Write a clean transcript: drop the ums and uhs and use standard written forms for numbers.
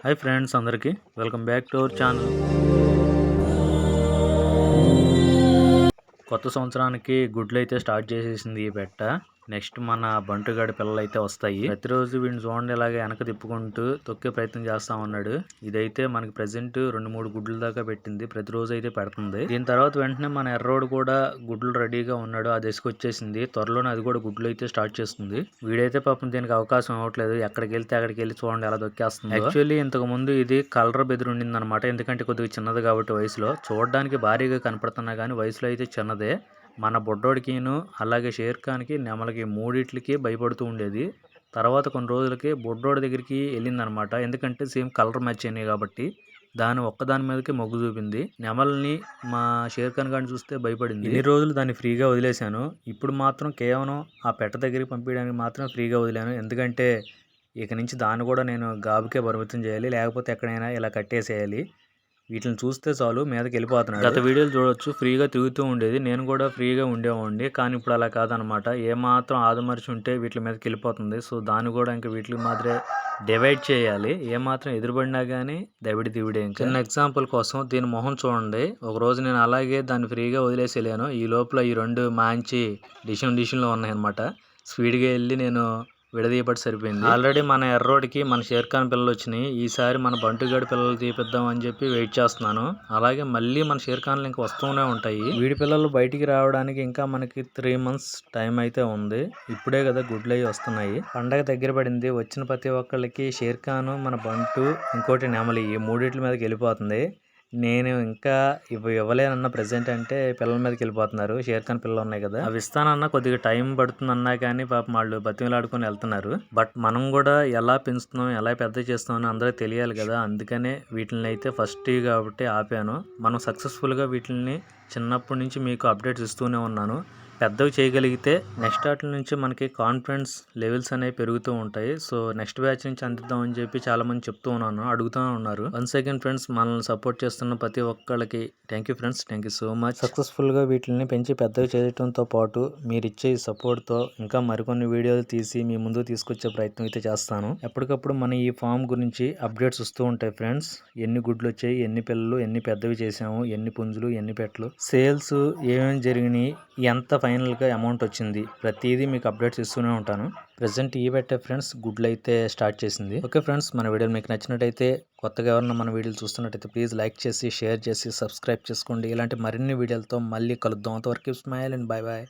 Hi friends అందరికీ welcome back to our channel. కొత్త సంవత్సరానికి గుడ్లు అయితే స్టార్ట్ చేసేసింది ఈ పెట్ట. నెక్స్ట్ మన బంటుగాడి పిల్లలు అయితే వస్తాయి. ప్రతిరోజు వీడిని చూడండి ఇలాగే వెనక తిప్పుకుంటూ తొక్కే ప్రయత్నం చేస్తా ఉన్నాడు. ఇదైతే మనకి ప్రెసెంట్ 2-3 గుడ్ల దాకా పెట్టింది. ప్రతిరోజు అయితే పెడుతుంది. దీని తర్వాత వెంటనే మన ఎర్రోడు కూడా గుడ్లు రెడీగా ఉన్నాడు. ఆ దశకు వచ్చేసింది. త్వరలోనే అది కూడా గుడ్లు అయితే స్టార్ట్ చేస్తుంది. వీడైతే పాపం దీనికి అవకాశం ఇవ్వట్లేదు. ఎక్కడికి వెళ్తే అక్కడికి వెళ్ళి చూడండి ఎలా దొక్కేస్తుంది. యాక్చువల్లీ ఇంతకు ముందు ఇది కలర్ బెదిరిండింది అనమాట. ఎందుకంటే కొద్దిగా చిన్నది కాబట్టి వయసులో చూడడానికి భారీగా కనపడుతున్నా కానీ వయసులో అయితే చిన్నదే. మన బొడ్డోడికిను అలాగే షేర్ ఖాన్కి నెమలకి మూడిట్లకి భయపడుతూ ఉండేది. తర్వాత కొన్ని రోజులకి బొడ్డోడి దగ్గరికి వెళ్ళిందనమాట. ఎందుకంటే సేమ్ కలర్ మ్యాచ్ అయినాయి కాబట్టి దాని ఒక్కదాని మీదకి మొగ్గు చూపింది. నెమల్ని మా షేర్ ఖాన్ గారిని చూస్తే భయపడింది. ఇన్ని రోజులు దాన్ని ఫ్రీగా వదిలేశాను. ఇప్పుడు మాత్రం కేవలం ఆ పెట్ట దగ్గరికి పంపించడానికి మాత్రం ఫ్రీగా వదిలాను. ఎందుకంటే ఇక నుంచి దాన్ని కూడా నేను గాబుకే పరిమితం చేయాలి, లేకపోతే ఎక్కడైనా ఇలా కట్టేసేయాలి. వీటిని చూస్తే చాలు మీదకి వెళ్ళిపోతున్నాడు. గత వీడియోలు చూడొచ్చు, ఫ్రీగా తిరుగుతూ ఉండేది. నేను కూడా ఫ్రీగా ఉండేవాడిని. కానీ ఇప్పుడు అలా కాదనమాట. ఏమాత్రం ఆదమర్చి ఉంటే వీటి మీదకి వెళ్ళిపోతుంది. సో దాన్ని కూడా ఇంకా వీటికి మాత్రమే డివైడ్ చేయాలి. ఏమాత్రం ఎదురుపడినా కానీ దవిడే. ఇంకా చిన్న ఎగ్జాంపుల్ కోసం దీని మొహం చూడండి. ఒకరోజు నేను అలాగే దాన్ని ఫ్రీగా వదిలేసి వెళ్ళాను. ఈ లోపల ఈ రెండు మంచి డిషన్లో ఉన్నాయి అనమాట. స్పీడ్గా వెళ్ళి నేను విడదీయబట్టి సరిపోయింది. ఆల్రెడీ మన ఎర్రోడికి మన షేర్ ఖాన్ పిల్లలు వచ్చినాయి. ఈసారి మన బంటుగాడి పిల్లలు తీపిద్దాం అని చెప్పి వెయిట్ చేస్తున్నాను. అలాగే మళ్ళీ మన షేర్ ఖాన్లు ఇంకా వస్తూనే ఉంటాయి. వీడి పిల్లలు బయటికి రావడానికి ఇంకా మనకి 3 months టైం అయితే ఉంది. ఇప్పుడే కదా గుడ్లు అవి వస్తున్నాయి. పండగ దగ్గర పడింది. వచ్చిన ప్రతి ఒక్కళ్ళకి షేర్ ఖాన్, మన బంటు, ఇంకోటి నెమలి, ఈ మూడిట్ల మీదకి వెళ్ళిపోతుంది. నేను ఇంకా ఇవ్వలేనన్న ప్రెసెంట్ అంటే పిల్లల మీదకి వెళ్ళిపోతున్నారు. షేర్ ఖాన్ పిల్లలు ఉన్నాయి కదా, అవి ఇస్తానన్నా కొద్దిగా టైం పడుతుందన్నా కానీ పాపం వాళ్ళు బతిమలాడుకొని వెళ్తున్నారు. బట్ మనం కూడా ఎలా పెంచుతున్నాం, ఎలా పెద్ద చేస్తున్నాం అని అందరికీ తెలియాలి కదా. అందుకనే వీటిని అయితే ఫస్ట్ కాబట్టి ఆపాను. మనం సక్సెస్ఫుల్గా వీటిని చిన్నప్పటి నుంచి మీకు అప్డేట్స్ ఇస్తూనే ఉన్నాను. పెద్దవి చేయగలిగితే నెక్స్ట్ వాటి నుంచి మనకి కాన్ఫిడెన్స్ లెవెల్స్ అనేవి పెరుగుతూ ఉంటాయి. సో నెక్స్ట్ బ్యాచ్ నుంచి అందిద్దామని చెప్పి చాలా మంది చెప్తూ ఉన్నాను, అడుగుతూ ఉన్నారు. వన్స్ అగైన్ ఫ్రెండ్స్, మనల్ని సపోర్ట్ చేస్తున్న ప్రతి ఒక్కళ్ళకి thank you friends, thank you so much. సక్సెస్ఫుల్గా వీటిని పెంచి పెద్దవి చేయడంతో పాటు మీరు ఇచ్చే ఈ సపోర్ట్తో ఇంకా మరికొన్ని వీడియోలు తీసి మీ ముందు తీసుకొచ్చే ప్రయత్నం అయితే చేస్తాను. ఎప్పటికప్పుడు మన ఈ ఫామ్ గురించి అప్డేట్స్ వస్తూ ఉంటాయి ఫ్రెండ్స్. ఎన్ని గుడ్లు వచ్చాయి, ఎన్ని పిల్లలు, ఎన్ని పెద్దవి చేసాము, ఎన్ని పుంజులు, ఎన్ని పెట్టలు, సేల్స్ ఏమేమి జరిగినాయి, ఎంత ఫైనల్గా అమౌంట్ వచ్చింది, ప్రతిదీ మీకు అప్డేట్స్ ఇస్తూనే ఉంటాను. ప్రెసెంట్ ఈ పెట్టే ఫ్రెండ్స్ గుడ్లు అయితే స్టార్ట్ చేసింది. ఓకే ఫ్రెండ్స్, మన వీడియోలు మీకు నచ్చినట్టయితే, కొత్తగా ఎవరన్నా మన వీడియోలు చూస్తున్నట్టయితే ప్లీజ్ లైక్ చేసి, షేర్ చేసి, సబ్స్క్రైబ్ చేసుకోండి. ఇలాంటి మరిన్ని వీడియోలతో మళ్ళీ కలుద్దాం. అంతవరకు స్మైల్ అండ్ బాయ్ బాయ్.